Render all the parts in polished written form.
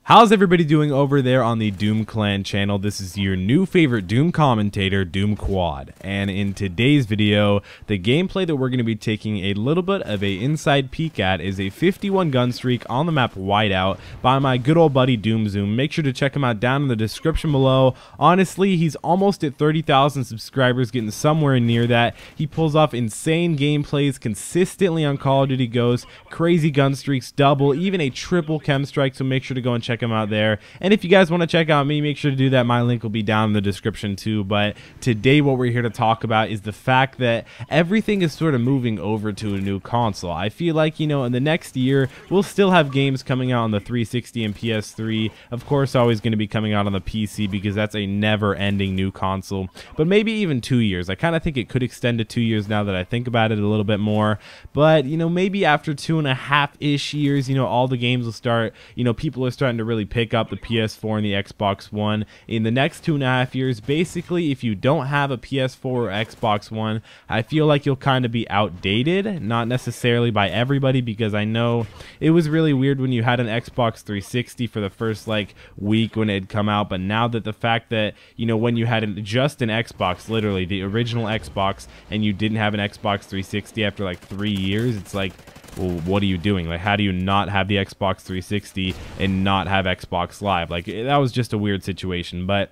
How's everybody doing over there on the Doom Clan channel? This is your new favorite Doom commentator, Doom Quad. And in today's video, the gameplay that we're going to be taking a little bit of a inside peek at is a 51 gun streak on the map Whiteout by my good old buddy Doom Zoom. Make sure to check him out down in the description below. Honestly, he's almost at 30,000 subscribers, getting somewhere near that. He pulls off insane gameplays consistently on Call of Duty Ghosts, crazy gun streaks, double, even a triple KEM strike, so make sure to go and check him out there. And if you guys want to check out me, make sure to do that. My link will be down in the description too. But today what we're here to talk about is the fact that everything is sort of moving over to a new console. I feel like, you know, in the next year we'll still have games coming out on the 360 and PS3, of course always going to be coming out on the PC because that's a never-ending new console, but maybe even 2 years. I kind of think it could extend to 2 years now that I think about it a little bit more. But you know, maybe after 2.5-ish years, you know, all the games will start, you know, people are starting to really pick up the PS4 and the Xbox One. In the next 2.5 years, basically, if you don't have a PS4 or Xbox One, I feel like you'll kind of be outdated, not necessarily by everybody, because I know it was really weird when you had an Xbox 360 for the first like week when it had come out, but now that the fact that, you know, when you had just an Xbox, literally the original Xbox, and you didn't have an Xbox 360 after like 3 years, it's like, well, what are you doing? Like, how do you not have the Xbox 360 and not have Xbox Live? Like, that was just a weird situation. But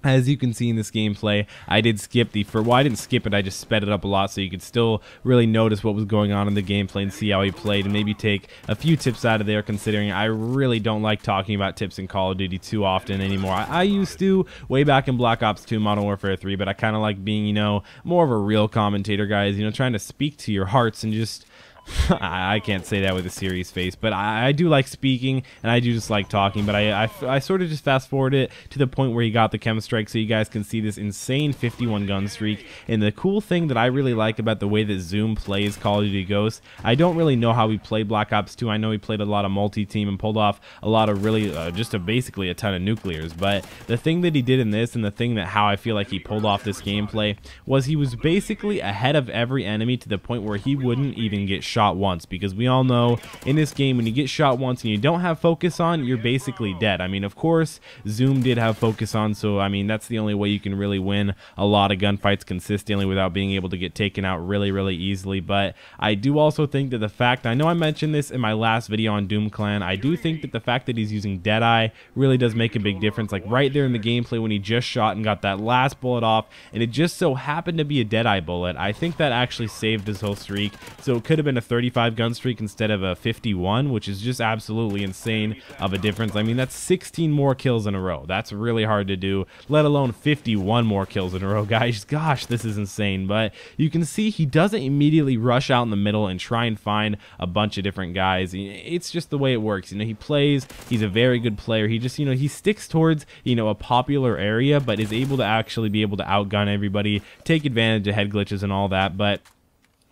as you can see in this gameplay, I did skip well, I didn't skip it, I just sped it up a lot so you could still really notice what was going on in the gameplay and see how he played, and maybe take a few tips out of there, considering I really don't like talking about tips in Call of Duty too often anymore. I used to way back in Black Ops 2, Modern Warfare 3, but I kind of like being, you know, more of a real commentator, guys, you know, trying to speak to your hearts and just I can't say that with a serious face, but I do like speaking, and I do just like talking, but I sort of just fast forward it to the point where he got the KEM strike so you guys can see this insane 51 gun streak. And the cool thing that I really like about the way that Zoom plays Call of Duty Ghosts, I don't really know how he played Black Ops 2. I know he played a lot of multi-team and pulled off a lot of really basically a ton of nuclears, but the thing that he did in this, and the thing that how I feel like he pulled off this gameplay, was he was basically ahead of every enemy to the point where he wouldn't even get shot once, because we all know in this game when you get shot once and you don't have focus on, you're basically dead. I mean, of course Zoom did have focus on, so I mean that's the only way you can really win a lot of gunfights consistently without being able to get taken out really easily. But I do also think that the fact, I know I mentioned this in my last video on Doom Clan, I do think that the fact that he's using Deadeye really does make a big difference. Like right there in the gameplay when he just shot and got that last bullet off, and it just so happened to be a Deadeye bullet, I think that actually saved his whole streak. So it could have been a 35 gun streak instead of a 51, which is just absolutely insane of a difference. I mean, that's 16 more kills in a row. That's really hard to do, let alone 51 more kills in a row, guys. Gosh, this is insane. But you can see he doesn't immediately rush out in the middle and try and find a bunch of different guys. It's just the way it works. You know, he plays, he's a very good player. He just, you know, he sticks towards, you know, a popular area, but is able to actually be able to outgun everybody, take advantage of head glitches and all that. But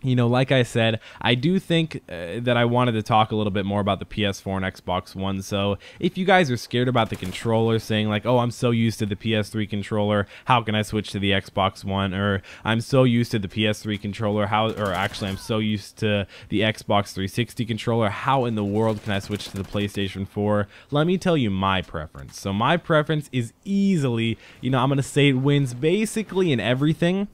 you know, like I said, I do think that I wanted to talk a little bit more about the PS4 and Xbox One. So if you guys are scared about the controller, saying like, oh, I'm so used to the PS3 controller, how can I switch to the Xbox One? Or I'm so used to the PS3 controller, I'm so used to the Xbox 360 controller, how in the world can I switch to the PlayStation 4? Let me tell you my preference. So my preference is easily, you know, I'm going to say it wins basically in everything.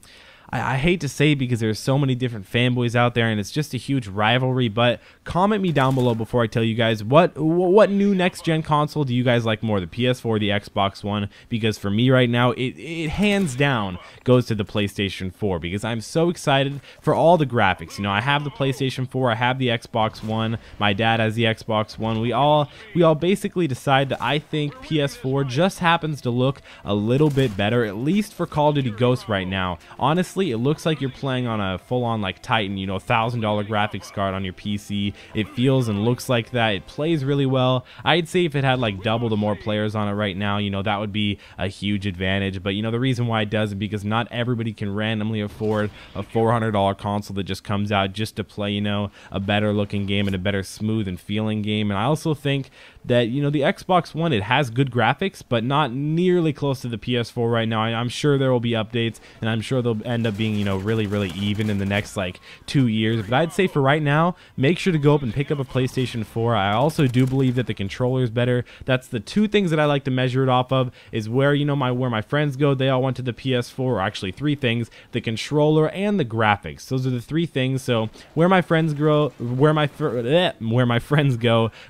I hate to say it because there's so many different fanboys out there and it's just a huge rivalry, but comment me down below before I tell you guys what new next-gen console do you guys like more, the PS4 or the Xbox One? Because for me right now, it hands down goes to the PlayStation 4 because I'm so excited for all the graphics. You know, I have the PlayStation 4, I have the Xbox One, my dad has the Xbox One. We all basically decide that I think PS4 just happens to look a little bit better, at least for Call of Duty Ghosts right now. Honestly, it looks like you're playing on a full-on like Titan, you know, $1,000 graphics card on your PC. It feels and looks like that. It plays really well. I'd say if it had like double the more players on it right now, you know, that would be a huge advantage. But you know, the reason why it does is because not everybody can randomly afford a $400 console that just comes out just to play, you know, a better looking game and a better smooth and feeling game. And I also think that, you know, the Xbox One, it has good graphics, but not nearly close to the PS4 right now. I'm sure there will be updates, and I'm sure they'll end up being, you know, really even in the next like 2 years. But I'd say for right now, make sure to go up and pick up a PlayStation 4. I also do believe that the controller is better. That's the two things that I like to measure it off of, is where, you know, where my friends go, they all went to the PS4, or actually 3 things: the controller and the graphics. Those are the 3 things. So where my friends go,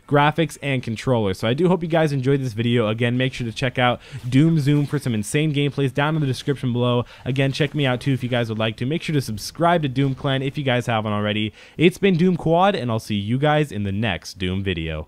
graphics and controller. So I do hope you guys enjoyed this video. Again, make sure to check out Doom Zoom for some insane gameplays down in the description below. Again, check me out too if you guys would like to. Make sure to subscribe to Doom Clan if you guys haven't already. It's been Doom Quad, and I'll see you guys in the next Doom video.